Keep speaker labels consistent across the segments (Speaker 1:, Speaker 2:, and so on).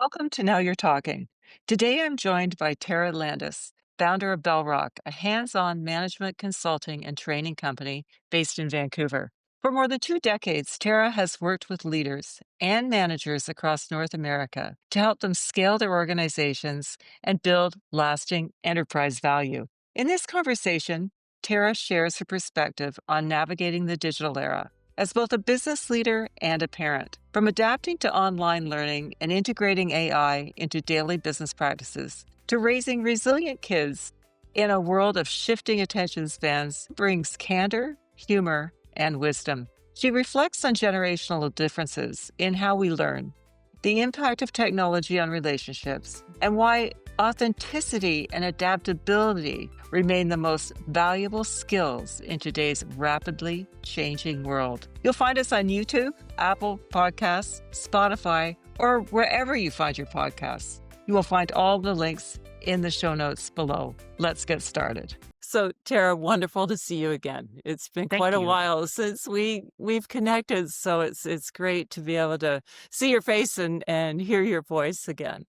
Speaker 1: Welcome to Now You're Talking. Today I'm joined by Tara Landis, founder of Bellrock, a hands on management consulting and training company based in Vancouver. For more than 2 decades, Tara has worked with leaders and managers across North America to help them scale their organizations and build lasting enterprise value. In this conversation, Tara shares her perspective on navigating the digital era as both a business leader and a parent. From adapting to online learning and integrating AI into daily business practices, to raising resilient kids in a world of shifting attention spans, brings candor, humor, and wisdom. She reflects on generational differences in how we learn, the impact of technology on relationships, and why authenticity and adaptability remain the most valuable skills in today's rapidly changing world. You'll find us on YouTube, Apple Podcasts, Spotify, or wherever you find your podcasts. You will find all the links in the show notes below. Let's get started. So, Tara, wonderful to see you again. It's been quite
Speaker 2: Thank
Speaker 1: a
Speaker 2: you.
Speaker 1: while since we've connected, so it's great to be able to see your face and hear your voice again.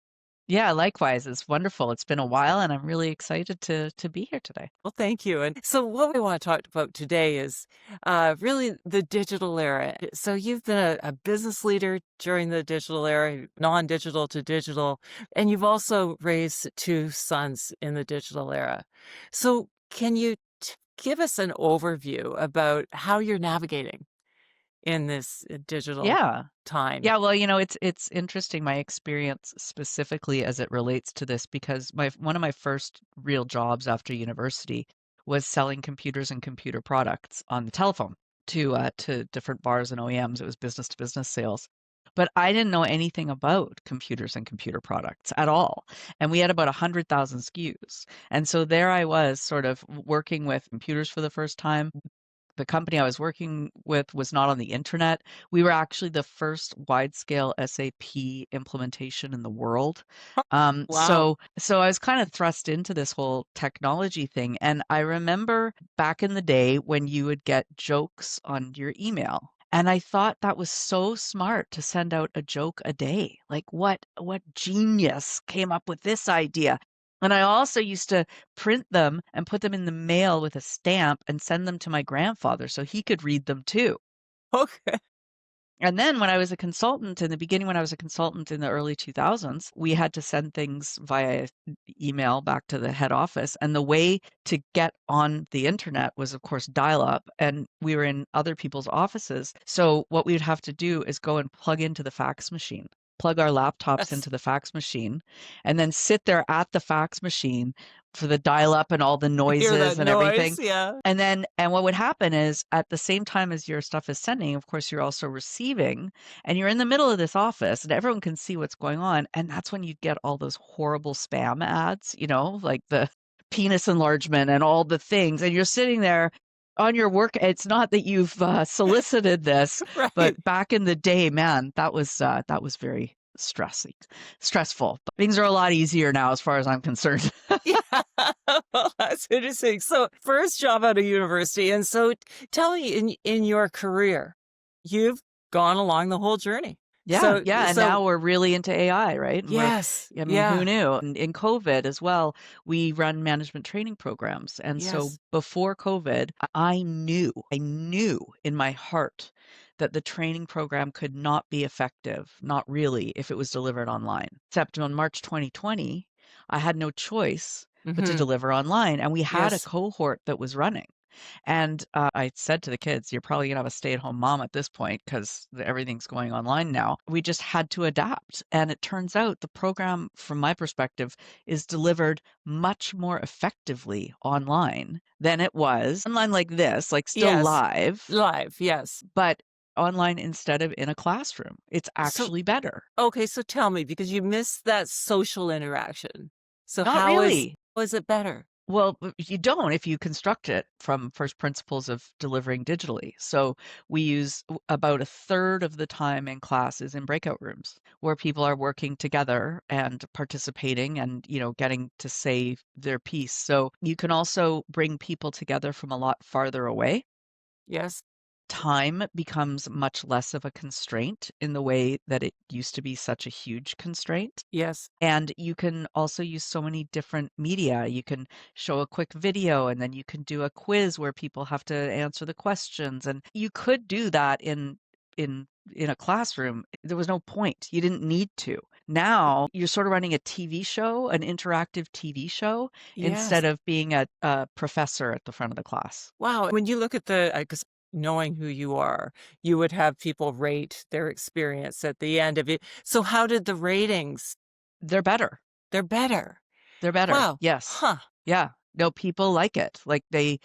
Speaker 2: Yeah, likewise. It's wonderful. It's been a while, and I'm really excited to be here today.
Speaker 1: Well, thank you. And so, what we want to talk about today is really the digital era. So, you've been a business leader during the digital era, non digital to digital, and you've also raised two sons in the digital era. So, can you give us an overview about how you're navigating in this digital
Speaker 2: Yeah.
Speaker 1: time?
Speaker 2: Yeah, well, it's interesting my experience specifically as it relates to this because my one of my first real jobs after university was selling computers and computer products on the telephone to different bars and OEMs. It was business to business sales. But I didn't know anything about computers and computer products at all. And we had about 100,000 SKUs. And so there I was sort of working with computers for the first time. The company I was working with was not on the internet. We were actually the first wide-scale SAP implementation in the world.
Speaker 1: Wow.
Speaker 2: So I was kind of thrust into this whole technology thing. And I remember back in the day when you would get jokes on your email. And I thought that was so smart to send out a joke a day. Like what genius came up with this idea? And I also used to print them and put them in the mail with a stamp and send them to my grandfather so he could read them too.
Speaker 1: Okay.
Speaker 2: And then when I was a consultant in the beginning, when I was a consultant in the early 2000s, we had to send things via email back to the head office. And the way to get on the internet was, of course, dial up. And we were in other people's offices. So what we would have to do is go and plug into the fax machine, plug our laptops
Speaker 1: Yes.
Speaker 2: into the fax machine, and then sit there at the fax machine for the dial up and all the
Speaker 1: Hear that
Speaker 2: noises and everything.
Speaker 1: noise? Yeah.
Speaker 2: And what would happen is at the same time as your stuff is sending, of course, you're also receiving, and you're in the middle of this office and everyone can see what's going on. And that's when you get all those horrible spam ads, like the penis enlargement and all the things. And you're sitting there on your work. It's not that you've solicited this,
Speaker 1: Right.
Speaker 2: but back in the day, man, that was very stressful. But things are a lot easier now as far as I'm concerned.
Speaker 1: Yeah. Well, that's interesting. So, first job out of university. And so, tell me in your career, you've gone along the whole journey.
Speaker 2: Yeah,
Speaker 1: So,
Speaker 2: yeah, and
Speaker 1: so
Speaker 2: now we're really into AI, right? And
Speaker 1: yes.
Speaker 2: I mean, who
Speaker 1: Yeah.
Speaker 2: knew? And in COVID as well, we run management training programs. And so
Speaker 1: Yes.
Speaker 2: before COVID, I knew in my heart that the training program could not be effective, not really, if it was delivered online. Except on March 2020, I had no choice but to
Speaker 1: Hmm.
Speaker 2: deliver online. And we had a
Speaker 1: Yes.
Speaker 2: cohort that was running. And I said to the kids, you're probably going to have a stay-at-home mom at this point because everything's going online now. We just had to adapt. And it turns out the program, from my perspective, is delivered much more effectively online than it was online like this, like still
Speaker 1: Yes.
Speaker 2: live,
Speaker 1: Live. Yes.
Speaker 2: but online instead of in a classroom. It's
Speaker 1: So,
Speaker 2: actually better.
Speaker 1: okay. So, tell me because you missed that social interaction. So,
Speaker 2: Not really.
Speaker 1: how is it better?
Speaker 2: Well, you don't if you construct it from first principles of delivering digitally. So we use about a third of the time in classes in breakout rooms where people are working together and participating and, getting to say their piece. So you can also bring people together from a lot farther away.
Speaker 1: Yes.
Speaker 2: time becomes much less of a constraint in the way that it used to be such a huge constraint.
Speaker 1: Yes.
Speaker 2: And you can also use so many different media. You can show a quick video and then you can do a quiz where people have to answer the questions. And you could do that in in a classroom. There was no point. You didn't need to. Now you're sort of running a TV show, an interactive TV show,
Speaker 1: Yes.
Speaker 2: instead of being a professor at the front of the class.
Speaker 1: Wow. When you look at the, because knowing who you are, you would have people rate their experience at the end of it. So how did the ratings?
Speaker 2: They're better.
Speaker 1: They're better.
Speaker 2: They're better.
Speaker 1: Wow.
Speaker 2: Yes.
Speaker 1: Huh.
Speaker 2: Yeah. No, people like it. Like they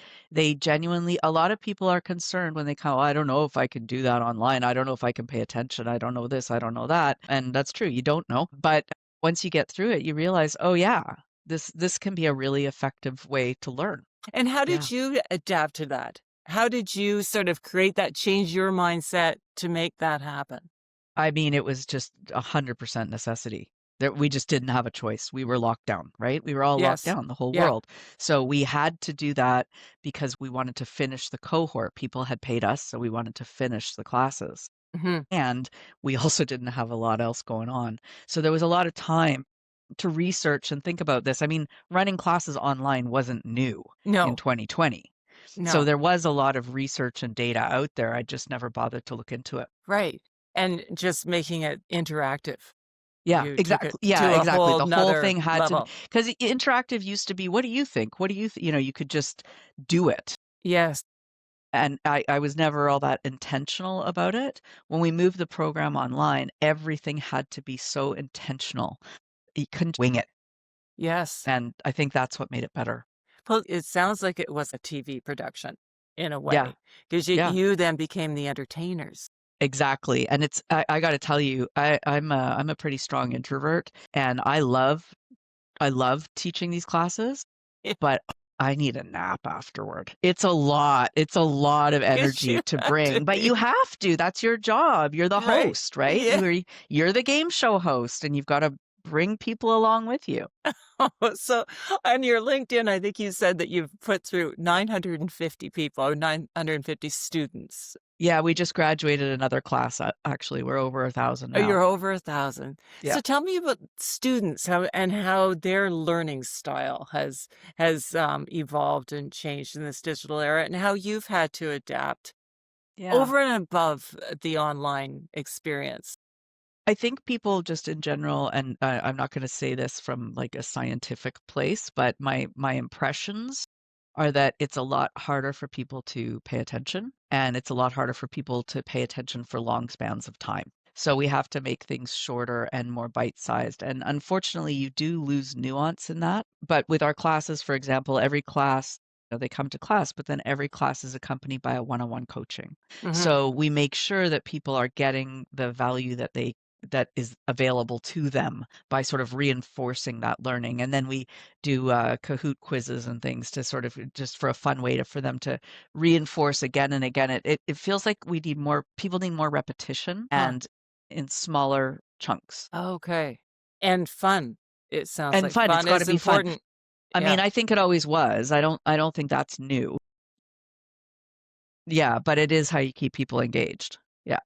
Speaker 2: genuinely, a lot of people are concerned when they come, "Oh, I don't know if I can do that online. I don't know if I can pay attention. I don't know this. I don't know that." And that's true. You don't know. But once you get through it, you realize, "Oh yeah, this can be a really effective way to learn."
Speaker 1: And how
Speaker 2: Yeah.
Speaker 1: did you adapt to that? How did you sort of create that, change your mindset to make that happen?
Speaker 2: I mean, it was just 100% necessity. There, we just didn't have a choice. We were locked down, right? We were all locked
Speaker 1: Yes.
Speaker 2: down, the whole
Speaker 1: Yeah.
Speaker 2: world. So we had to do that because we wanted to finish the cohort. People had paid us, so we wanted to finish the classes.
Speaker 1: Mhm.
Speaker 2: And we also didn't have a lot else going on. So there was a lot of time to research and think about this. I mean, running classes online wasn't new in
Speaker 1: No.
Speaker 2: 2020. So
Speaker 1: No.
Speaker 2: there was a lot of research and data out there. I just never bothered to look into it.
Speaker 1: Right. And just making it interactive.
Speaker 2: Yeah,
Speaker 1: You took it
Speaker 2: exactly. Yeah,
Speaker 1: to a
Speaker 2: exactly.
Speaker 1: whole
Speaker 2: The whole
Speaker 1: 'nother
Speaker 2: thing had to be
Speaker 1: level.
Speaker 2: because interactive used to be, "What do you think? What do you you know, you could just do it.
Speaker 1: Yes.
Speaker 2: And I was never all that intentional about it. When we moved the program online, everything had to be so intentional. You couldn't wing it,
Speaker 1: Yes.
Speaker 2: and I think that's what made it better.
Speaker 1: Well, it sounds like it was a TV production in a
Speaker 2: Yeah,
Speaker 1: way, 'cause
Speaker 2: yeah,
Speaker 1: you then became the entertainers.
Speaker 2: exactly, and it's I gotta tell you, I'm a pretty strong introvert, and I love teaching these classes, but I need a nap afterward. It's a lot of
Speaker 1: Yes,
Speaker 2: energy
Speaker 1: you
Speaker 2: to
Speaker 1: have to
Speaker 2: bring, but
Speaker 1: be.
Speaker 2: you have to. That's your job. You're the
Speaker 1: Right.
Speaker 2: host, right?
Speaker 1: Yeah.
Speaker 2: You're the game show host, and you've got to bring people along with you.
Speaker 1: So on your LinkedIn, I think you said that you've put through 950 people or 950 students.
Speaker 2: Yeah, we just graduated another class. Actually, we're over 1,000
Speaker 1: Oh,
Speaker 2: now.
Speaker 1: you're over 1,000.
Speaker 2: Yeah.
Speaker 1: So tell me about students, how their learning style has evolved and changed in this digital era, and how you've had to adapt
Speaker 2: Yeah.
Speaker 1: over and above the online experience.
Speaker 2: I think people just in general, and I'm not going to say this from like a scientific place, but my impressions are that it's a lot harder for people to pay attention, and it's a lot harder for people to pay attention for long spans of time. So we have to make things shorter and more bite-sized. And unfortunately, you do lose nuance in that. But with our classes, for example, every class, they come to class, but then every class is accompanied by a one-on-one coaching.
Speaker 1: Mhm.
Speaker 2: So we make sure that people are getting the value that is available to them by sort of reinforcing that learning. And then we do Kahoot quizzes and things to sort of just for a fun way to for them to reinforce again and again. It feels like we need more people need more repetition
Speaker 1: Huh.
Speaker 2: and in smaller chunks.
Speaker 1: Okay. And fun. It sounds
Speaker 2: And
Speaker 1: like
Speaker 2: fun. It's
Speaker 1: fun
Speaker 2: got to
Speaker 1: is
Speaker 2: be fun.
Speaker 1: important.
Speaker 2: I mean,
Speaker 1: Yeah.
Speaker 2: I think it always was. I don't think that's new. Yeah, but it is how you keep people engaged. Yeah.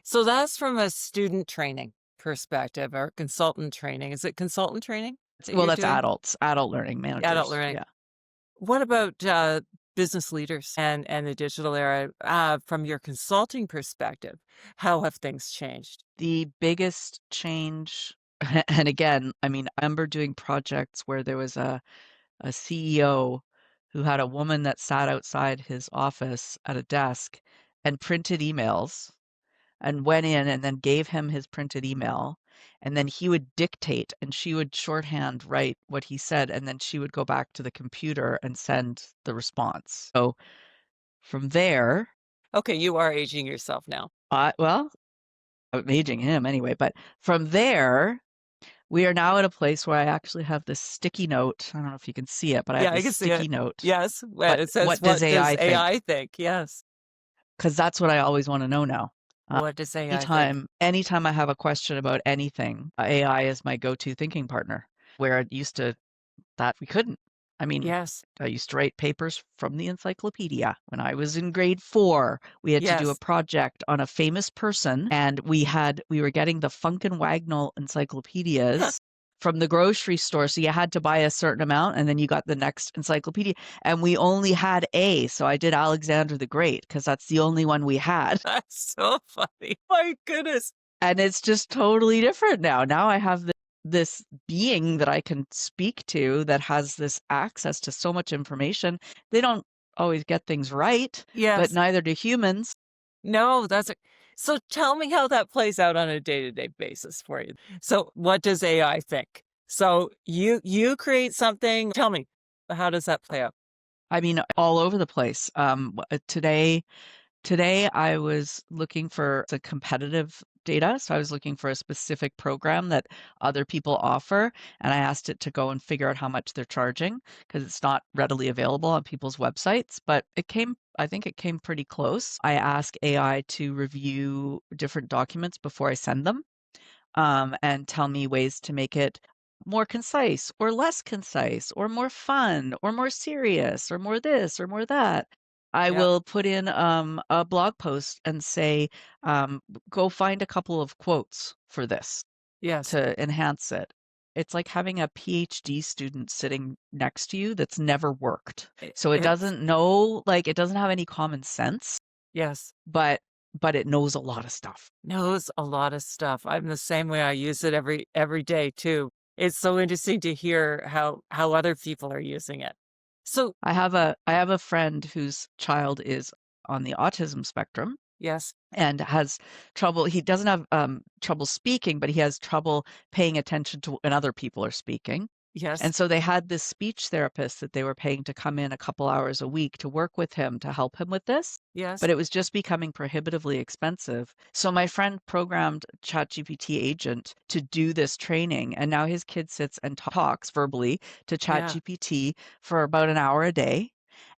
Speaker 1: So that's from a student training perspective or consultant training. Is it consultant training that
Speaker 2: Well,
Speaker 1: you're
Speaker 2: that's
Speaker 1: doing?
Speaker 2: adults, adult learning
Speaker 1: Adult
Speaker 2: managers.
Speaker 1: learning.
Speaker 2: Yeah.
Speaker 1: What about business leaders and the digital era from your consulting perspective? How have things changed?
Speaker 2: The biggest change, and again, I mean, I remember doing projects where there was a CEO who had a woman that sat outside his office at a desk and printed emails and went in and then gave him his printed email. And then he would dictate and she would shorthand write what he said. And then she would go back to the computer and send the response. So from there,
Speaker 1: Okay, you are aging yourself now.
Speaker 2: well, I'm aging him anyway, but from there, we are now at a place where I actually have this sticky note. I don't know if you can see it, but I have
Speaker 1: Yeah, I
Speaker 2: this
Speaker 1: can see it.
Speaker 2: sticky note.
Speaker 1: Yes. Well, it says,
Speaker 2: What does
Speaker 1: "What does
Speaker 2: AI think?
Speaker 1: AI think?" Yes.
Speaker 2: Because that's what I always want to know now. Uh,
Speaker 1: What does AI think?
Speaker 2: anytime I have a question about anything, AI is my go-to thinking partner. Where it used to that we couldn't. I mean,
Speaker 1: Yes.
Speaker 2: I used to write papers from the encyclopedia. When I was in grade 4, we had to do a
Speaker 1: Yes.
Speaker 2: project on a famous person, and we were getting the Funk and Wagnall encyclopedias from the grocery store, so you had to buy a certain amount, and then you got the next encyclopedia, and we only had A, so I did Alexander the Great because that's the only one we had.
Speaker 1: That's so funny. My goodness.
Speaker 2: And it's just totally different now. Now I have this being that I can speak to that has this access to so much information. They don't always get things right, but
Speaker 1: Yes.
Speaker 2: neither do humans.
Speaker 1: No, so tell me how that plays out on a day-to-day basis for you. So what does AI think? So you create something. Tell me, how does that play out?
Speaker 2: I mean, all over the place. Today, I was looking for the competitive data. So I was looking for a specific program that other people offer, and I asked it to go and figure out how much they're charging because it's not readily available on people's websites. But I think it came pretty close. I asked AI to review different documents before I send them, and tell me ways to make it more concise or less concise or more fun or more serious or more this or more that. I
Speaker 1: Yeah.
Speaker 2: will put in a blog post and say, go find a couple of quotes for this
Speaker 1: Yes.
Speaker 2: to enhance it. It's like having a PhD student sitting next to you that's never worked. So it
Speaker 1: It's
Speaker 2: doesn't know, like, it doesn't have any common sense,
Speaker 1: yes.
Speaker 2: but it knows a lot of stuff.
Speaker 1: Knows a lot of stuff. I'm the same way. I use it every day too. It's so interesting to hear how other people are using it. So
Speaker 2: I have a friend whose child is on the autism spectrum
Speaker 1: yes,
Speaker 2: and has trouble. He doesn't have trouble speaking, but he has trouble paying attention to when other people are speaking.
Speaker 1: yes,
Speaker 2: And so they had this speech therapist that they were paying to come in a couple hours a week to work with him to help him with this.
Speaker 1: yes,
Speaker 2: But it was just becoming prohibitively expensive. So my friend programmed ChatGPT agent to do this training. And now his kid sits and talks verbally to
Speaker 1: yeah.
Speaker 2: ChatGPT for about an hour a day.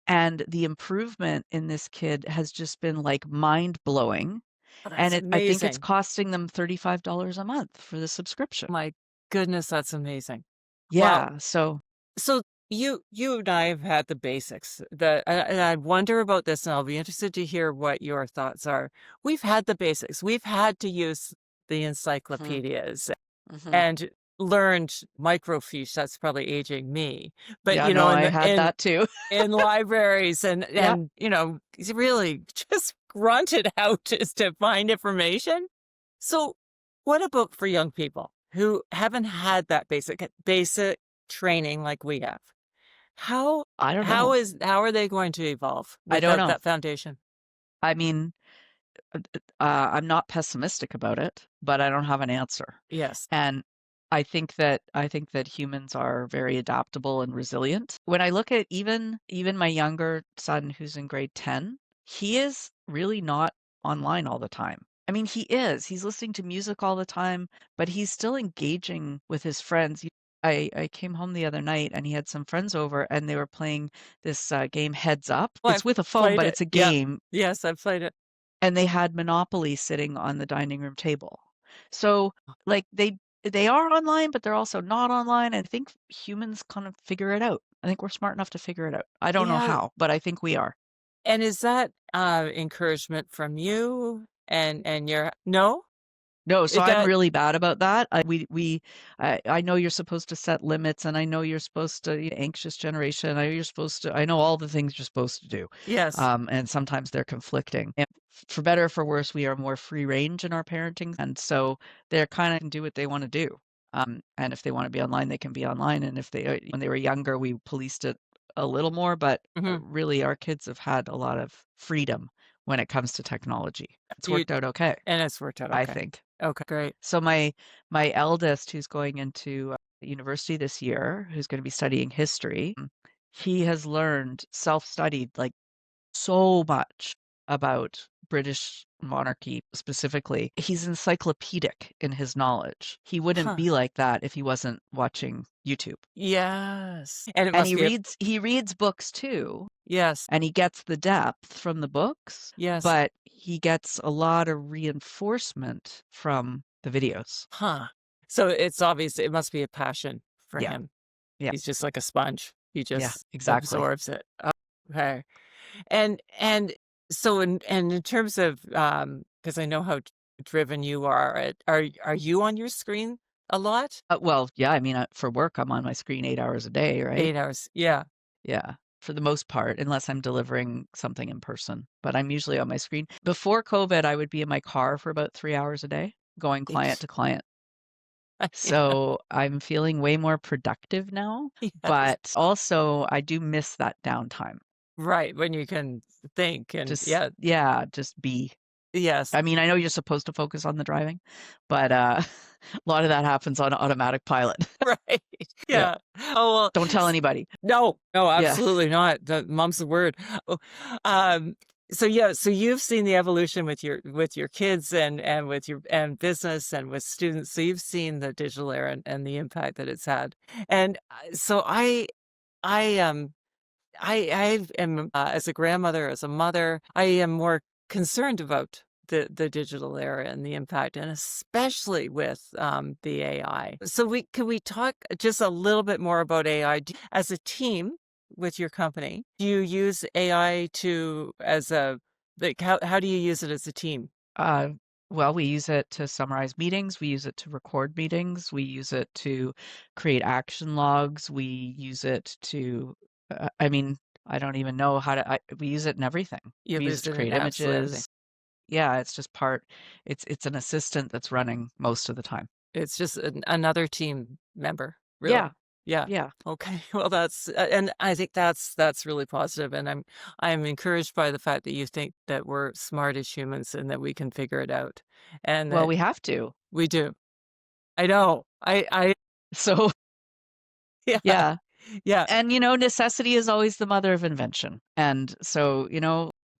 Speaker 2: And the improvement in this kid has just been like mind blowing.
Speaker 1: Oh,
Speaker 2: And
Speaker 1: that's
Speaker 2: I think it's
Speaker 1: amazing.
Speaker 2: costing them $35 a month for the subscription.
Speaker 1: My goodness, that's amazing. Wow.
Speaker 2: Yeah. So
Speaker 1: So you and I have had the basics. And I wonder about this, and I'll be interested to hear what your thoughts are. We've had the basics. We've had to use the
Speaker 2: mhm,
Speaker 1: encyclopedias
Speaker 2: mhm.
Speaker 1: and learned microfiche. That's probably aging me. But
Speaker 2: Yeah, no,
Speaker 1: in
Speaker 2: I
Speaker 1: the
Speaker 2: had that too.
Speaker 1: in libraries and
Speaker 2: Yep.
Speaker 1: it's really just grunted out just to find information. So what about for young people who haven't had that basic training like we have? How
Speaker 2: I don't know.
Speaker 1: how are they going to evolve
Speaker 2: I don't
Speaker 1: without
Speaker 2: know.
Speaker 1: that foundation?
Speaker 2: I mean, I'm not pessimistic about it, but I don't have an answer.
Speaker 1: Yes.
Speaker 2: And I think that humans are very adaptable and resilient. When I look at even my younger son who's in grade 10, he is really not online all the time. I mean, he is. He's listening to music all the time, but he's still engaging with his friends. I came home the other night and he had some friends over and they were playing this game Heads Up.
Speaker 1: Well,
Speaker 2: It's
Speaker 1: I've
Speaker 2: with a phone,
Speaker 1: played
Speaker 2: but
Speaker 1: it.
Speaker 2: it's a
Speaker 1: Yeah.
Speaker 2: game,
Speaker 1: Yes, I've played it.
Speaker 2: and they had Monopoly sitting on the dining room table. So, like, they are online, but they're also not online. I think humans kind of figure it out. I think we're smart enough to figure it out. I don't know
Speaker 1: Yeah.
Speaker 2: how, but I think we are.
Speaker 1: And is that encouragement from you and your no?
Speaker 2: No, so
Speaker 1: Is
Speaker 2: I'm
Speaker 1: that
Speaker 2: really bad about that. I know you're supposed to set limits, and I know you're supposed to anxious generation. I know all the things you're supposed to do,
Speaker 1: yes.
Speaker 2: and sometimes they're conflicting. And for better or for worse, we are more free range in our parenting, and so they're kind of can do what they want to do. And if they want to be online, they can be online. And if they when they were younger, we policed it a little more, but
Speaker 1: Mhm.
Speaker 2: really, our kids have had a lot of freedom when it comes to technology. It's
Speaker 1: You
Speaker 2: worked out okay,
Speaker 1: and it's worked out
Speaker 2: I
Speaker 1: okay.
Speaker 2: think.
Speaker 1: Okay, great.
Speaker 2: So my eldest, who's going into university this year, who's going to be studying history, he has learned self-studied like so much about British monarchy specifically. He's encyclopedic in his knowledge. He wouldn't
Speaker 1: Huh.
Speaker 2: be like that if he wasn't watching YouTube.
Speaker 1: Yes. And it
Speaker 2: And
Speaker 1: must be a
Speaker 2: he reads books too,
Speaker 1: yes.
Speaker 2: and he gets the depth from the books,
Speaker 1: Yes.
Speaker 2: but he gets a lot of reinforcement from the videos.
Speaker 1: Huh. So it's obvious it must be a passion for
Speaker 2: Yeah,
Speaker 1: him.
Speaker 2: yeah.
Speaker 1: He's just like a sponge. He
Speaker 2: Yeah,
Speaker 1: just
Speaker 2: exactly.
Speaker 1: absorbs it. Okay. And so in terms of, because I know how driven you are, are you on your screen a lot?
Speaker 2: Well, yeah, I mean, for work, I'm on my screen 8 hours a day, right?
Speaker 1: 8 hours. Yeah.
Speaker 2: Yeah, for the most part, unless I'm delivering something in person, but I'm usually on my screen. Before COVID, I would be in my car for about 3 hours a day, going client to client.
Speaker 1: Yeah.
Speaker 2: So I'm feeling way more productive now,
Speaker 1: Yes.
Speaker 2: but also I do miss that downtime.
Speaker 1: Right, when you can think and
Speaker 2: Just
Speaker 1: yeah,
Speaker 2: yeah, just be.
Speaker 1: yes.
Speaker 2: I mean, I know you're supposed to focus on the driving, but, a lot of that happens on automatic pilot.
Speaker 1: Right.
Speaker 2: Yeah.
Speaker 1: Yeah. Oh, well,
Speaker 2: Don't tell anybody.
Speaker 1: no, no,
Speaker 2: Yeah.
Speaker 1: absolutely not. The mom's the word. Oh, um, so yeah, so you've seen the evolution with your kids and with your and business and with students. So you've seen the digital era and the impact that it's had. And so I am, as a grandmother, as a mother, I am more concerned about the digital era and the impact, and especially with the AI. So can we talk just a little bit more about AI as a team with your company? Do you use AI to as a like how do you use it as a team?
Speaker 2: Uh, well, we use it to summarize meetings, we use it to record meetings, we use it to create action logs, we use it to, I mean, I don't even know how to, we use it in everything.
Speaker 1: You
Speaker 2: We use it
Speaker 1: use
Speaker 2: to
Speaker 1: it in
Speaker 2: create
Speaker 1: absolutely everything.
Speaker 2: images. Yeah, it's just it's an assistant that's running most of the time.
Speaker 1: It's just another team member,
Speaker 2: Yeah,
Speaker 1: really. Yeah.
Speaker 2: yeah.
Speaker 1: Okay. Well, and I think that's really positive, and I'm encouraged by the fact that you think that we're smart as humans and that we can figure it out, and
Speaker 2: Well,
Speaker 1: that
Speaker 2: we have to.
Speaker 1: we do. I know. I
Speaker 2: So,
Speaker 1: yeah,
Speaker 2: yeah.
Speaker 1: yeah.
Speaker 2: And, necessity is always the mother of invention. And so,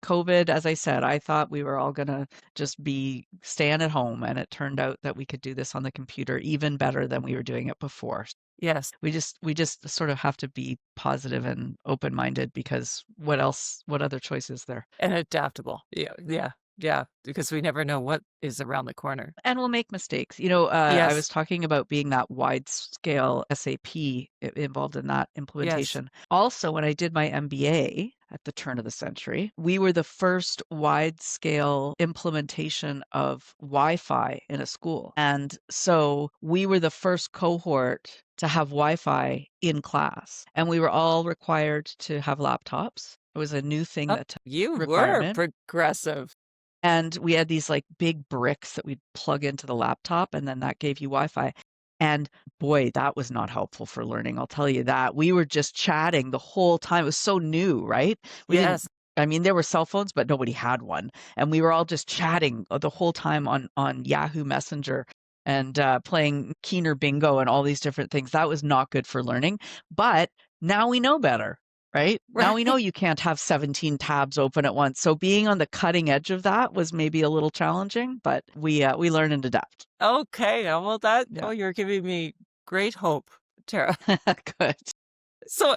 Speaker 2: COVID, as I said, I thought we were all gonna just be staying at home, and it turned out that we could do this on the computer even better than we were doing it before.
Speaker 1: Yes.
Speaker 2: We just sort of have to be positive and open-minded because what other choice is there?
Speaker 1: And adaptable. Yeah, yeah, yeah, because we never know what is around the corner.
Speaker 2: And we'll make mistakes. I was
Speaker 1: Yes.
Speaker 2: talking about being that wide scale SAP involved in that
Speaker 1: Yes.
Speaker 2: implementation. Also, when I did my MBA at the turn of the century, we were the first wide scale implementation of Wi-Fi in a school. And so we were the first cohort to have Wi-Fi in class. And we were all required to have laptops. It was a new thing
Speaker 1: Oh,
Speaker 2: that took
Speaker 1: you were
Speaker 2: requirement.
Speaker 1: progressive.
Speaker 2: And we had these, like, big bricks that we'd plug into the laptop, and then that gave you Wi-Fi. And boy, that was not helpful for learning, I'll tell you that. We were just chatting the whole time. It was so new, right? We didn't
Speaker 1: Yes.
Speaker 2: I mean, there were cell phones, but nobody had one. And we were all just chatting the whole time on Yahoo Messenger and playing Keener Bingo and all these different things. That was not good for learning. But now we know better, right? Now we know
Speaker 1: Right.
Speaker 2: you can't have 17 tabs open at once. So being on the cutting edge of that was maybe a little challenging, but we learn and adapt.
Speaker 1: Okay, well,
Speaker 2: Yeah.
Speaker 1: you're giving me great hope, Tara.
Speaker 2: Good.
Speaker 1: So,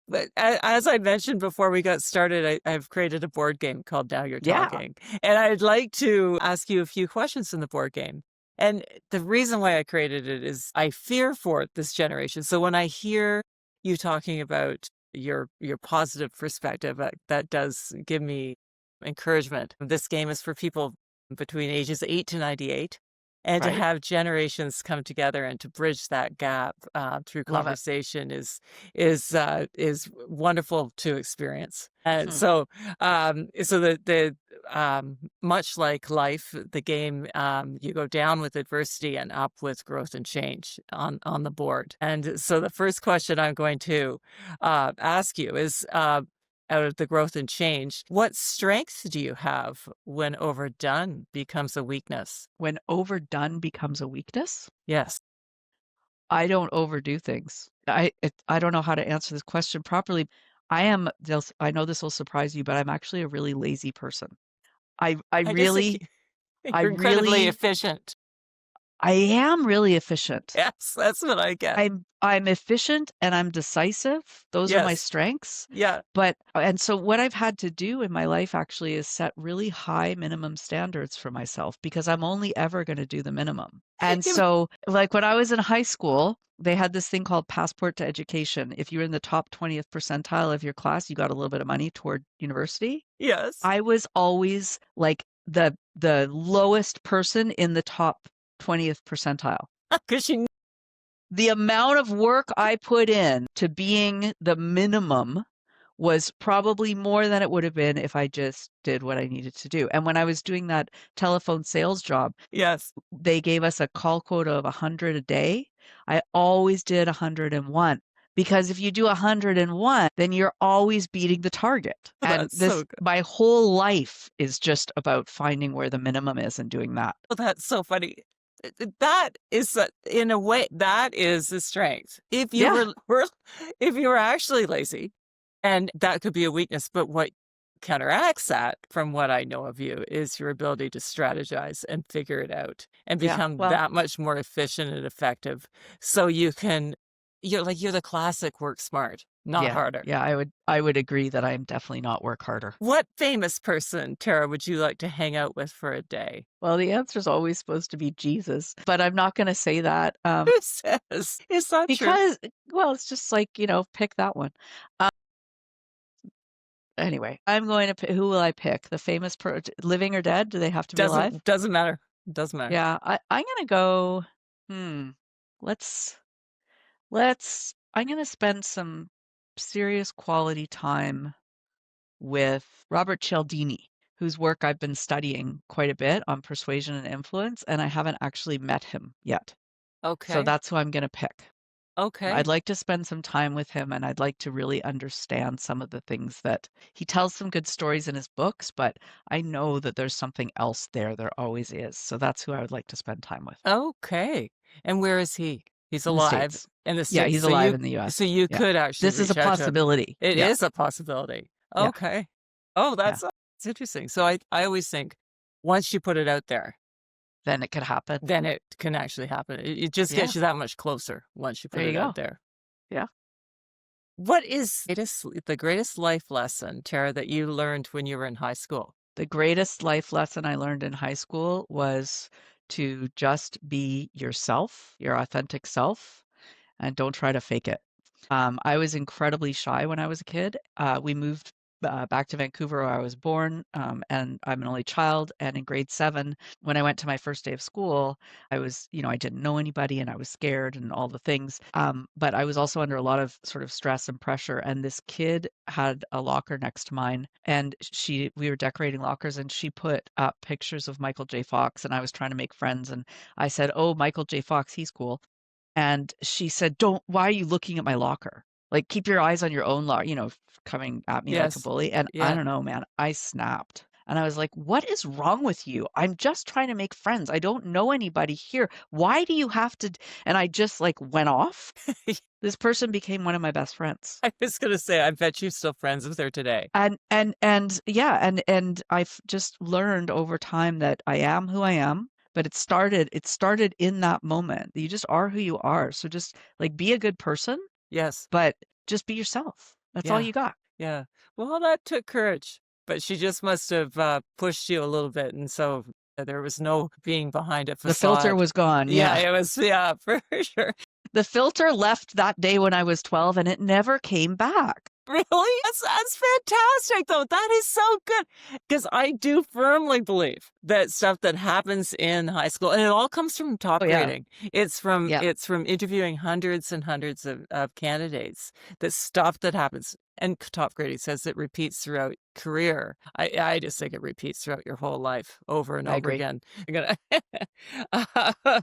Speaker 1: but as I mentioned before we got started, I've created a board game called Now You're
Speaker 2: Yeah.
Speaker 1: Talking, and I'd like to ask you a few questions in the board game. And the reason why I created it is I fear for this generation. So when I hear you talking about your positive perspective, that does give me encouragement. This game is for people between ages 8 to 98. And to
Speaker 2: Right.
Speaker 1: have generations come together and to bridge that gap through
Speaker 2: Love it.
Speaker 1: conversation is wonderful to experience. And
Speaker 2: Hmm.
Speaker 1: so, so the much like life, the game you go down with adversity and up with growth and change on the board. And so, the first question I'm going to ask you is. Out of the growth and change, what strengths do you have when overdone becomes a weakness?
Speaker 2: When overdone becomes a weakness,
Speaker 1: Yes.
Speaker 2: I don't overdo things. I don't know how to answer this question properly. I know this will surprise you, but I'm actually a really lazy person. I I
Speaker 1: I just think
Speaker 2: really I
Speaker 1: you're incredibly
Speaker 2: really
Speaker 1: efficient.
Speaker 2: I am really efficient.
Speaker 1: Yes, that's what I get.
Speaker 2: I'm efficient and I'm decisive. Those are my
Speaker 1: Yes.
Speaker 2: strengths.
Speaker 1: Yeah.
Speaker 2: And so what I've had to do in my life actually is set really high minimum standards for myself because I'm only ever going to do the minimum. And so like when I was in high school, they had this thing called Passport to Education. If you were in the top 20th percentile of your class, you got a little bit of money toward university.
Speaker 1: Yes.
Speaker 2: I was always like the lowest person in the top 20th percentile.
Speaker 1: Because you
Speaker 2: The amount of work I put in to being the minimum was probably more than it would have been if I just did what I needed to do. And when I was doing that telephone sales job,
Speaker 1: yes.
Speaker 2: they gave us a call quota of 100 a day. I always did 101 because if you do 101, then you're always beating the target. And
Speaker 1: That's so
Speaker 2: this,
Speaker 1: good.
Speaker 2: my whole life is just about finding where the minimum is and doing that.
Speaker 1: Well, that's so funny. That is, in a way, that is the strength. If you
Speaker 2: Yeah.
Speaker 1: if you were actually lazy, and that could be a weakness, but what counteracts that, from what I know of you, is your ability to strategize and figure it out and
Speaker 2: Yeah.
Speaker 1: become
Speaker 2: Well,
Speaker 1: that much more efficient and effective. So you can, you're the classic work smart, not
Speaker 2: yeah.
Speaker 1: harder.
Speaker 2: Yeah. I would agree that I'm definitely not work harder.
Speaker 1: What famous person, Tara, would you like to hang out with for a day?
Speaker 2: Well, the answer is always supposed to be Jesus, but I'm not going to say that
Speaker 1: Who says? Is that true?
Speaker 2: because, well, it's just like, pick that one. Anyway, I'm going to pick, who will I pick? The famous living or dead? Do they have to be alive?
Speaker 1: Doesn't matter. Doesn't matter.
Speaker 2: Yeah, I'm going to go, hmm, let's, I'm going to spend some serious quality time with Robert Cialdini, whose work I've been studying quite a bit on persuasion and influence, and I haven't actually met him yet. So
Speaker 1: Okay.
Speaker 2: that's who I'm going to pick.
Speaker 1: Okay.
Speaker 2: I'd like to spend some time with him and I'd like to really understand some of the things that he tells some good stories in his books, but I know that there's something else there. There always is. So that's who I would like to spend time with
Speaker 1: Okay. And where is he? He's
Speaker 2: in the
Speaker 1: alive
Speaker 2: States.
Speaker 1: in the
Speaker 2: Yeah,
Speaker 1: States.
Speaker 2: he's alive in the US.
Speaker 1: So you
Speaker 2: Yeah.
Speaker 1: could actually
Speaker 2: This is a
Speaker 1: reach out to him.
Speaker 2: possibility.
Speaker 1: It
Speaker 2: Yeah.
Speaker 1: is a possibility.
Speaker 2: Yeah.
Speaker 1: Okay. Oh,
Speaker 2: Yeah.
Speaker 1: that's interesting. So I always think once you put it out there,
Speaker 2: Then it could happen.
Speaker 1: then it can actually happen. It just
Speaker 2: Yeah.
Speaker 1: gets you that much closer once you put
Speaker 2: There you
Speaker 1: it out
Speaker 2: go.
Speaker 1: there.
Speaker 2: Yeah.
Speaker 1: What is the greatest life lesson, Tara, that you learned when you were in high school?
Speaker 2: The greatest life lesson I learned in high school was to just be yourself, your authentic self, and don't try to fake it. I was incredibly shy when I was a kid. We moved back to Vancouver where I was born, and I'm an only child. And in grade 7, when I went to my first day of school, I was, I didn't know anybody and I was scared and all the things. But I was also under a lot of sort of stress and pressure. And this kid had a locker next to mine, and we were decorating lockers, and she put up pictures of Michael J. Fox, and I was trying to make friends, and I said, "Oh, Michael J. Fox, he's cool." And she said, why are you looking at my locker? Like, keep your eyes on your own locker, coming at me like a
Speaker 1: Yes.
Speaker 2: bully. And I
Speaker 1: Yeah.
Speaker 2: don't know, man, I snapped. And I was like, what is wrong with you? I'm just trying to make friends. I don't know anybody here. Why do you have to? And I just like went off. This person became one of my best friends.
Speaker 1: I was going to say, I bet you're still friends with her today.
Speaker 2: And yeah, and I've just learned over time that I am who I am. But it started in that moment. You just are who you are. So just like be a good person,
Speaker 1: Yes.
Speaker 2: but just be yourself. That's all
Speaker 1: Yeah.
Speaker 2: you got.
Speaker 1: Yeah. Well, that took courage, but she just must have pushed you a little bit. And so there was no being behind a
Speaker 2: The filter
Speaker 1: facade.
Speaker 2: was gone.
Speaker 1: Yeah,
Speaker 2: Yeah.
Speaker 1: it was, yeah, for sure.
Speaker 2: The filter left that day when I was 12 and it never came back.
Speaker 1: Really? That's fantastic, though. That is so good. Because I do firmly believe that stuff that happens in high school, and it all comes from top
Speaker 2: Oh, yeah.
Speaker 1: grading. It's from
Speaker 2: Yeah.
Speaker 1: interviewing hundreds and hundreds of candidates. That stuff that happens, and top grading says it repeats throughout career. I just think it repeats throughout your whole life over and
Speaker 2: I
Speaker 1: over
Speaker 2: agree.
Speaker 1: again. You're gonna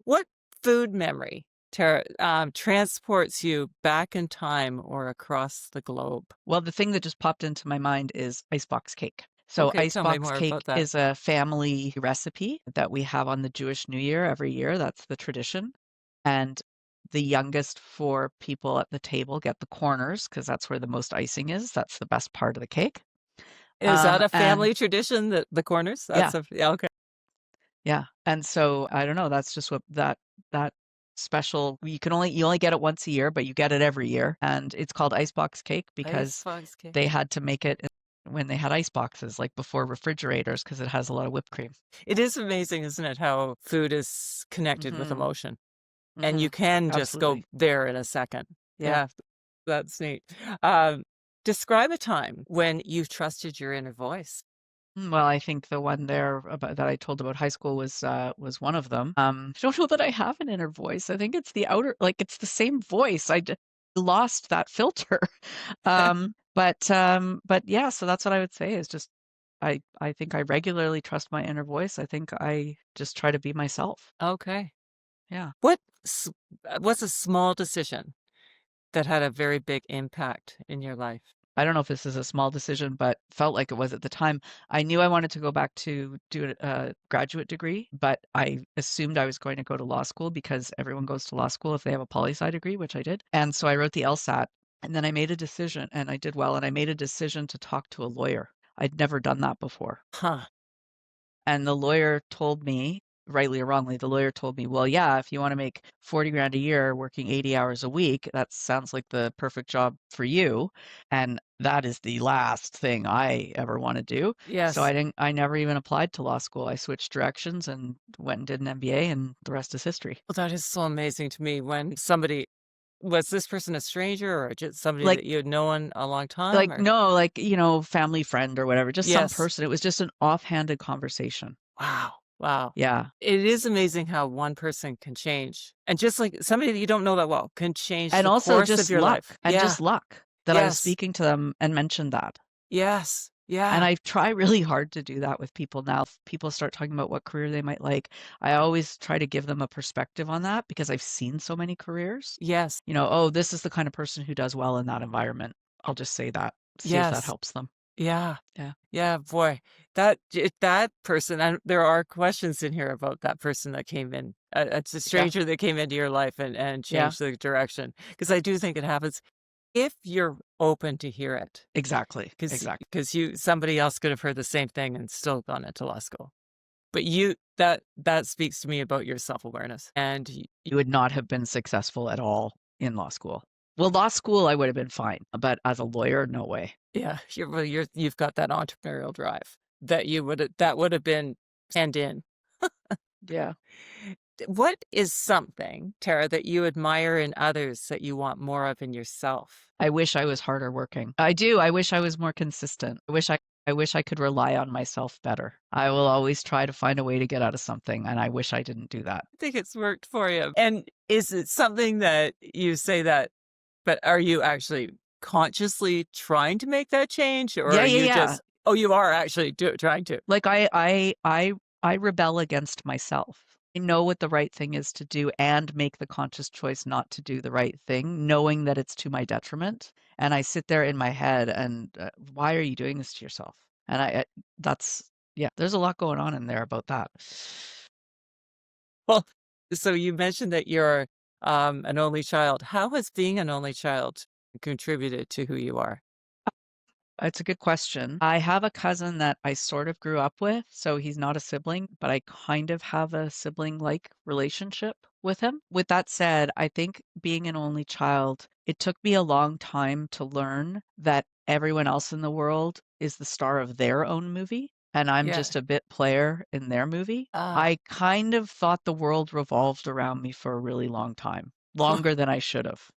Speaker 1: what food memory transports you back in time or across the globe?
Speaker 2: Well, the thing that just popped into my mind is icebox cake. So
Speaker 1: Okay, tell me
Speaker 2: icebox
Speaker 1: more
Speaker 2: cake
Speaker 1: about that.
Speaker 2: is a family recipe that we have on the Jewish New Year every year. That's the tradition. And the youngest 4 people at the table get the corners because that's where the most icing is. That's the best part of the cake.
Speaker 1: Is that a
Speaker 2: And
Speaker 1: family tradition, that the corners?
Speaker 2: yeah,
Speaker 1: Yeah, okay.
Speaker 2: Yeah, and so, I don't know, that's just what that special you only get it once a year, but you get it every year, and it's called icebox cake because
Speaker 1: Icebox cake.
Speaker 2: they had to make it when they had ice boxes, like, before refrigerators, because it has a lot of whipped cream.
Speaker 1: It is amazing, isn't it, how food is connected with
Speaker 2: Mhm,
Speaker 1: emotion, and you
Speaker 2: mhm,
Speaker 1: can just go
Speaker 2: absolutely.
Speaker 1: there in a second.
Speaker 2: Yeah.
Speaker 1: Yeah, that's neat. Um, Describe a time when you've trusted your inner voice.
Speaker 2: Well, I think the one there about that I told about high school was one of them. I don't know that I have an inner voice. I think it's the outer, like it's the same voice. Lost that filter. But yeah, so that's what I would say is just I think I regularly trust my inner voice. I think I just try to be myself.
Speaker 1: Okay.
Speaker 2: Yeah.
Speaker 1: What s what's a small decision that had a very big impact in your life?
Speaker 2: I don't know if this is a small decision, but felt like it was at the time. I knew I wanted to go back to do a graduate degree, but I assumed I was going to go to law school because everyone goes to law school if they have a poli-sci degree, which I did. And so I wrote the LSAT, and then I made a decision, and I did well, and I made a decision to talk to a lawyer. I'd never done that before.
Speaker 1: Huh.
Speaker 2: And the lawyer told me, rightly or wrongly, the lawyer told me, well, yeah, if you want to make 40 grand a year working 80 hours a week, that sounds like the perfect job for you. And that is the last thing I ever want to do. So
Speaker 1: Yes.
Speaker 2: I never even applied to law school. I switched directions and went and did an MBA, and the rest is history.
Speaker 1: Well, that is so amazing to me when somebody was this person a stranger or just somebody
Speaker 2: Like,
Speaker 1: that you had known a long time or
Speaker 2: no, like, family friend or whatever, just some
Speaker 1: Yes.
Speaker 2: person. It was just an offhanded conversation.
Speaker 1: Wow. Wow.
Speaker 2: Yeah.
Speaker 1: It is amazing how one person can change. And just like somebody that you don't know that well can change
Speaker 2: And
Speaker 1: the
Speaker 2: also
Speaker 1: course of
Speaker 2: just
Speaker 1: your life.
Speaker 2: luck, and
Speaker 1: Yeah.
Speaker 2: just luck that I was
Speaker 1: Yes.
Speaker 2: speaking to them and mentioned that.
Speaker 1: Yes.
Speaker 2: And
Speaker 1: Yeah.
Speaker 2: I try really hard to do that with people now. If people start talking about what career they might like, I always try to give them a perspective on that because I've seen so many careers.
Speaker 1: Yes.
Speaker 2: Oh, this is the kind of person who does well in that environment. I'll just say that, see if that
Speaker 1: Yes.
Speaker 2: helps them.
Speaker 1: Yeah.
Speaker 2: Yeah.
Speaker 1: Yeah, boy, that person and there are questions in here about that person that came in. It's a
Speaker 2: Yeah.
Speaker 1: stranger that came into your life and
Speaker 2: Yeah.
Speaker 1: changed the direction. Because I do think it happens if you're open to hear it.
Speaker 2: Exactly.
Speaker 1: Because
Speaker 2: Exactly.
Speaker 1: somebody else could have heard the same thing and still gone into law school. But that speaks to me about your self-awareness, and y
Speaker 2: You would not have been successful at all in law school. Well, law school, I would have been fine, but as a lawyer, no way.
Speaker 1: yeah, you've got that entrepreneurial drive that would have been penned in.
Speaker 2: Yeah.
Speaker 1: What is something, Tara, that you admire in others that you want more of in yourself?
Speaker 2: I wish I was harder working. I do. I wish I was more consistent. I wish I could rely on myself better. I will always try to find a way to get out of something, and I wish I didn't do that.
Speaker 1: I think it's worked for you. And is it something that you say that, but are you actually consciously trying to make that change, or
Speaker 2: Yeah,
Speaker 1: are
Speaker 2: yeah,
Speaker 1: you
Speaker 2: yeah.
Speaker 1: just, oh, you are actually trying to?
Speaker 2: Like I rebel against myself. I know what the right thing is to do and make the conscious choice not to do the right thing, knowing that it's to my detriment. And I sit there in my head and why are you doing this to yourself? And that's yeah, there's a lot going on in there about that.
Speaker 1: Well, so you mentioned that you're an only child. How has being an only child contributed to who you are?
Speaker 2: It's a good question. I have a cousin that I sort of grew up with, so he's not a sibling, but I kind of have a sibling-like relationship with him. With that said, I think being an only child, it took me a long time to learn that everyone else in the world is the star of their own movie, and I'm
Speaker 1: Yeah.
Speaker 2: just a bit player in their movie.
Speaker 1: Ah.
Speaker 2: I kind of thought the world revolved around me for a really long time, longer than I should have.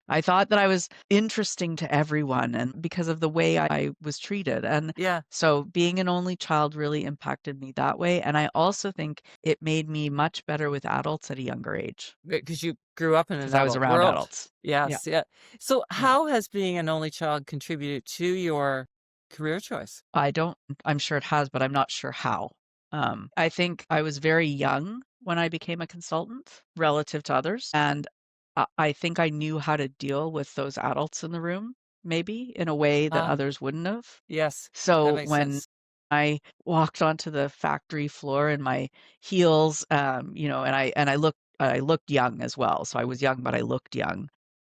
Speaker 2: I thought that I was interesting to everyone and because of the way I was treated. And
Speaker 1: Yeah,
Speaker 2: so being an only child really impacted me that way. And I also think it made me much better with adults at a younger age
Speaker 1: because you grew up in an
Speaker 2: because I was
Speaker 1: adult
Speaker 2: around
Speaker 1: world.
Speaker 2: adults. Yeah.
Speaker 1: Yes, yeah. So
Speaker 2: Yeah.
Speaker 1: how has being an only child contributed to your career choice?
Speaker 2: I don't, I'm sure it has, but I'm not sure how. I think I was very young when I became a consultant relative to others. And I think I knew how to deal with those adults in the room, maybe in a way that
Speaker 1: Ah,
Speaker 2: others wouldn't have.
Speaker 1: yes, that
Speaker 2: So
Speaker 1: makes
Speaker 2: when
Speaker 1: sense.
Speaker 2: I walked onto the factory floor in my heels, and I looked young as well. So I was young, but I looked young.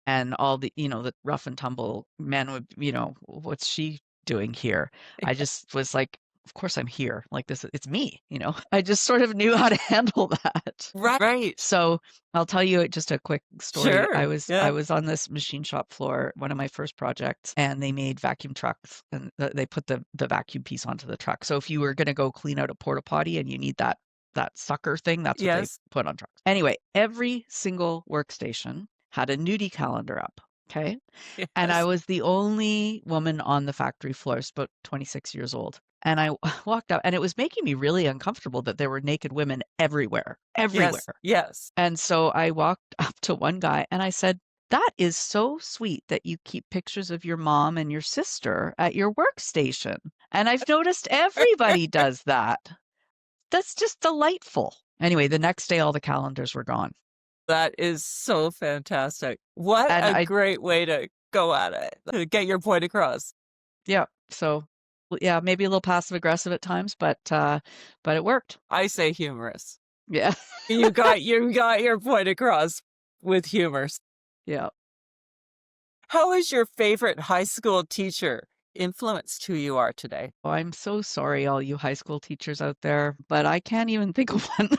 Speaker 2: And all the rough and tumble men would, what's she doing here? I just was like, of course I'm here. Like this, it's me, you know. I just sort of knew how to handle that.
Speaker 1: Right.
Speaker 2: So I'll tell you just a quick story. I
Speaker 1: Sure.
Speaker 2: was I
Speaker 1: Yeah.
Speaker 2: was on this machine shop floor, one of my first projects, and they made vacuum trucks, and they put the vacuum piece onto the truck. So if you were going to go clean out a porta potty and you need that sucker thing, that's what they
Speaker 1: Yes.
Speaker 2: put on trucks. Anyway, every single workstation had a nudie calendar up. Okay. And I
Speaker 1: Yes.
Speaker 2: was the only woman on the factory floor, about 26 years old. And I walked out, and it was making me really uncomfortable that there were naked women everywhere,
Speaker 1: Yes.
Speaker 2: everywhere.
Speaker 1: Yes.
Speaker 2: And so I walked up to one guy and I said, "That is so sweet that you keep pictures of your mom and your sister at your workstation. And I've noticed everybody does that. That's just delightful." Anyway, the next day, all the calendars were gone.
Speaker 1: That is so fantastic. What
Speaker 2: And
Speaker 1: a great way to go at it, to get your point across.
Speaker 2: yeah, so, well, yeah, maybe a little passive aggressive at times, but it worked.
Speaker 1: I say humorous.
Speaker 2: Yeah.
Speaker 1: You got your point across with humor.
Speaker 2: Yeah.
Speaker 1: How has your favorite high school teacher influenced who you are today?
Speaker 2: Oh, I'm so sorry, all you high school teachers out there, but I can't even think of one.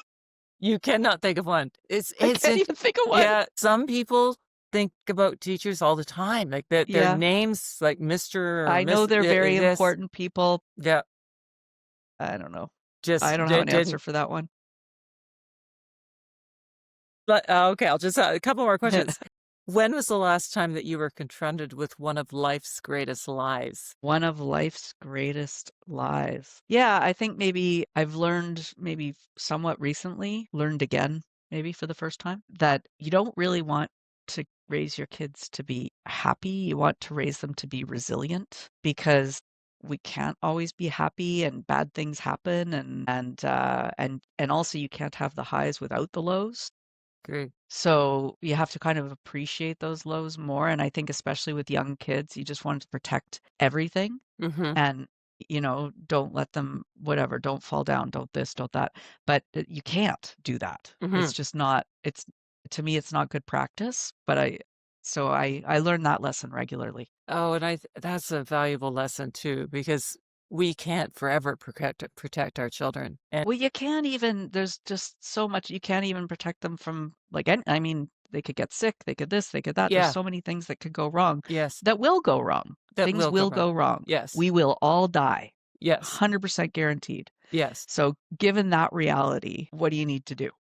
Speaker 1: You cannot think of one.
Speaker 2: I can't even think of one.
Speaker 1: Yeah, some people think about teachers all the time, like their
Speaker 2: Yeah.
Speaker 1: names, like Mr. or
Speaker 2: I know
Speaker 1: Miss
Speaker 2: they're very
Speaker 1: this.
Speaker 2: important people.
Speaker 1: Yeah,
Speaker 2: I don't know. I
Speaker 1: just
Speaker 2: don't have an answer
Speaker 1: didn't.
Speaker 2: for that one.
Speaker 1: But okay, I'll just a couple more questions. When was the last time that you were confronted with one of life's greatest lies?
Speaker 2: One of life's greatest lies. Yeah, I think maybe I've learned maybe somewhat recently, learned again, maybe for the first time, that you don't really want to raise your kids to be happy. You want to raise them to be resilient because we can't always be happy and bad things happen and also you can't have the highs without the lows.
Speaker 1: Great.
Speaker 2: So you have to kind of appreciate those lows more. And I think especially with young kids, you just want to protect everything
Speaker 1: Mm-hmm.
Speaker 2: and, don't let them, whatever, don't fall down, don't this, don't that. But you can't do that.
Speaker 1: Mm-hmm.
Speaker 2: It's just not, to me, it's not good practice. But I learn that lesson regularly.
Speaker 1: Oh, and that's a valuable lesson too, because we can't forever protect our children. And
Speaker 2: Well, you can't even, there's just so much, you can't even protect them from like, I mean, they could get sick, they could this, they could that. There's
Speaker 1: yeah,
Speaker 2: so many things that could go wrong
Speaker 1: yes,
Speaker 2: that will go wrong.
Speaker 1: that
Speaker 2: Things
Speaker 1: will go
Speaker 2: will
Speaker 1: wrong.
Speaker 2: go wrong.
Speaker 1: Yes,
Speaker 2: We will all die,
Speaker 1: yes,
Speaker 2: 100% guaranteed.
Speaker 1: yes.
Speaker 2: So, given that reality, what do you need to do?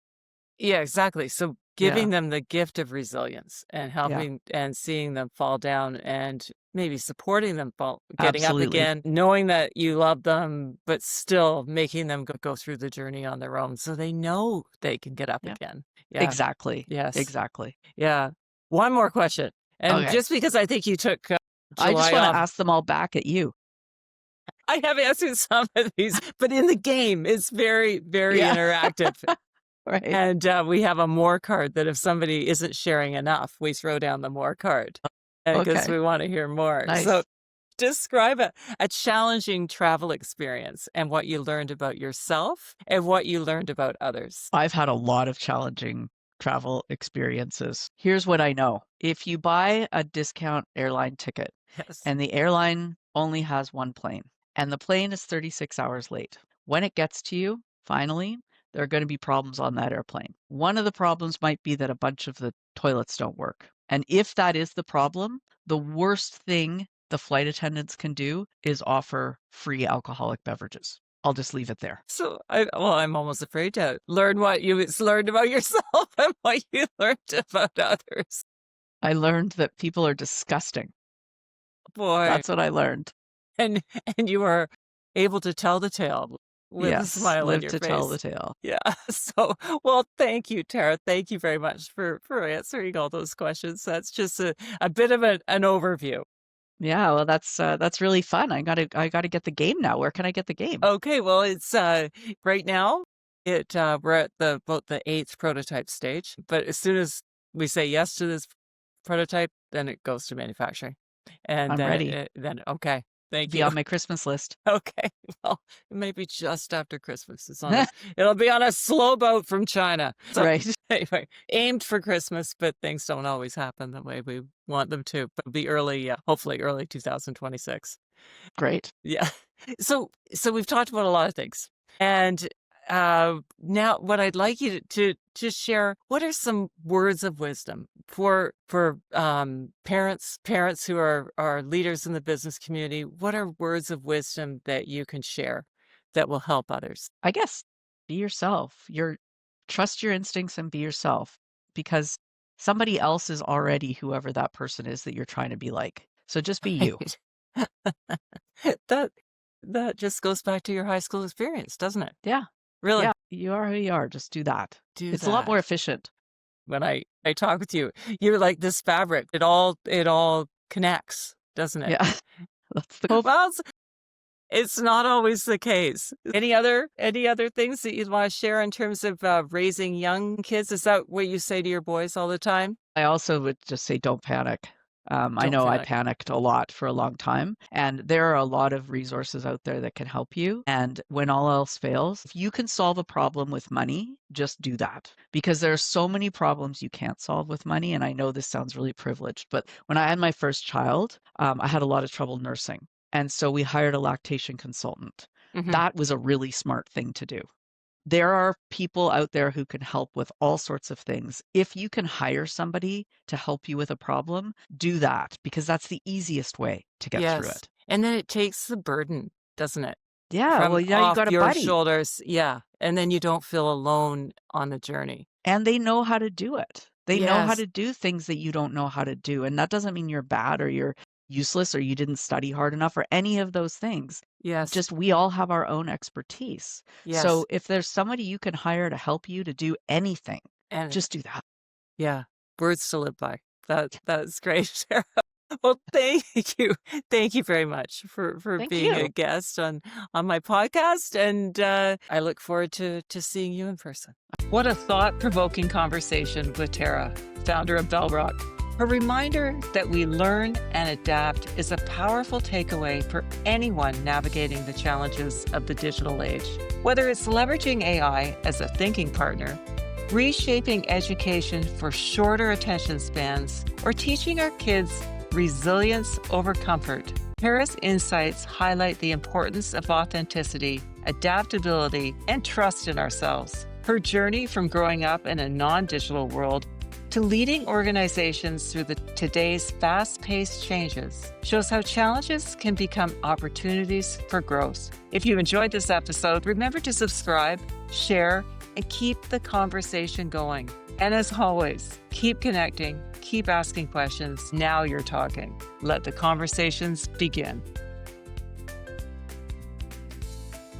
Speaker 1: Yeah, exactly. So
Speaker 2: Yeah,
Speaker 1: giving them the gift of resilience and
Speaker 2: yeah,
Speaker 1: helping and seeing them fall down and maybe supporting them getting up
Speaker 2: absolutely.
Speaker 1: again, knowing that you love them, but still making them go through the journey on their own so they know they can get up
Speaker 2: Yeah,
Speaker 1: again. Yeah.
Speaker 2: exactly.
Speaker 1: Yes.
Speaker 2: Exactly.
Speaker 1: Yeah. One more question. And
Speaker 2: Okay.
Speaker 1: just because I think you took
Speaker 2: I just
Speaker 1: July
Speaker 2: want to
Speaker 1: off,
Speaker 2: ask them all back at you.
Speaker 1: I have answered some of these, but in the game, it's very, very
Speaker 2: Yeah,
Speaker 1: interactive.
Speaker 2: right.
Speaker 1: And we have a more card that if somebody isn't sharing enough, we throw down the more card because
Speaker 2: Okay.
Speaker 1: we want to hear more. So
Speaker 2: Nice.
Speaker 1: describe a challenging travel experience and what you learned about yourself and what you learned about others.
Speaker 2: I've had a lot of challenging travel experiences. Here's what I know. If you buy a discount airline ticket
Speaker 1: Yes.
Speaker 2: and the airline only has one plane and the plane is 36 hours late, when it gets to you, finally, there are going to be problems on that airplane. One of the problems might be that a bunch of the toilets don't work. And if that is the problem, the worst thing the flight attendants can do is offer free alcoholic beverages. I'll just leave it there.
Speaker 1: So I'm almost afraid to learn what you learned about yourself and what you learned about others.
Speaker 2: I learned that people are disgusting.
Speaker 1: Boy,
Speaker 2: That's what I learned.
Speaker 1: and and you are able to tell the tale with a
Speaker 2: Yes,
Speaker 1: smile on
Speaker 2: live
Speaker 1: your
Speaker 2: to tell
Speaker 1: face.
Speaker 2: the tale.
Speaker 1: Yeah. So, well, thank you, Tara. Thank you very much for answering all those questions. That's just a bit of an overview.
Speaker 2: Yeah, well, that's really fun. I gotta get the game now. Where can I get the game?
Speaker 1: Okay, well, it's right now we're at about the 8th prototype stage, but as soon as we say yes to this prototype, then it goes to manufacturing. And
Speaker 2: I'm
Speaker 1: then
Speaker 2: ready.
Speaker 1: okay. Thank
Speaker 2: Be
Speaker 1: you.
Speaker 2: on my Christmas list.
Speaker 1: Okay. Well, it may be just after Christmas. It'll be on a slow boat from China. So
Speaker 2: Right.
Speaker 1: anyway, aimed for Christmas, but things don't always happen the way we want them to. But it'll be early, hopefully early 2026.
Speaker 2: Great.
Speaker 1: Yeah. So we've talked about a lot of things, and now what I'd like you to share. What are some words of wisdom for parents who are leaders in the business community? What are words of wisdom that you can share that will help others?
Speaker 2: I guess be yourself. Trust your instincts and be yourself because somebody else is already whoever that person is that you're trying to be like. So just be you.
Speaker 1: Right. That that just goes back to your high school experience, doesn't it?
Speaker 2: Yeah.
Speaker 1: Really,
Speaker 2: Yeah. You are who you are. Just do that.
Speaker 1: do
Speaker 2: It's a lot more
Speaker 1: that.
Speaker 2: efficient.
Speaker 1: When I talk with you, you're like this fabric. It all connects, doesn't it?
Speaker 2: Yeah. That's the hope.
Speaker 1: Well, it's not always the case. Any other things that you'd want to share in terms of raising young kids? Is that what you say to your boys all the time?
Speaker 2: I also would just say don't panic. I
Speaker 1: Don't
Speaker 2: know I
Speaker 1: panic.
Speaker 2: panicked a lot for a long time, and there are a lot of resources out there that can help you. And when all else fails, if you can solve a problem with money, just do that because there are so many problems you can't solve with money. And I know this sounds really privileged, but when I had my first child, I had a lot of trouble nursing. And so we hired a lactation consultant.
Speaker 1: Hmm.
Speaker 2: That was a really smart thing to do. There are people out there who can help with all sorts of things. If you can hire somebody to help you with a problem, do that because that's the easiest way to get through
Speaker 1: Yes,
Speaker 2: it.
Speaker 1: and then it takes the burden, doesn't it,
Speaker 2: Yeah,
Speaker 1: from
Speaker 2: well, now you
Speaker 1: off
Speaker 2: got a
Speaker 1: your
Speaker 2: buddy
Speaker 1: shoulders? Yeah, and then you don't feel alone on the journey.
Speaker 2: and they know how to do it. They know how
Speaker 1: Yes,
Speaker 2: to do things that you don't know how to do. And that doesn't mean you're bad or you're useless or you didn't study hard enough or any of those things.
Speaker 1: yes,
Speaker 2: Just we all have our own expertise.
Speaker 1: yes,
Speaker 2: So if there's somebody you can hire to help you to do anything,
Speaker 1: and
Speaker 2: just do that.
Speaker 1: yeah, words to live by. That's great, Sarah. Well, thank you. Thank you very much for
Speaker 2: Thank
Speaker 1: being a
Speaker 2: you.
Speaker 1: guest on my podcast, and I look forward to seeing you in person. What a thought-provoking conversation with Tara, founder of Bellrock. Her reminder that we learn and adapt is a powerful takeaway for anyone navigating the challenges of the digital age. Whether it's leveraging AI as a thinking partner, reshaping education for shorter attention spans, or teaching our kids resilience over comfort, Tara's insights highlight the importance of authenticity, adaptability, and trust in ourselves. Her journey from growing up in a non-digital world to leading organizations through today's fast-paced changes shows how challenges can become opportunities for growth. If you enjoyed this episode, remember to subscribe, share, and keep the conversation going. And as always, keep connecting, keep asking questions. Now you're talking. Let the conversations begin.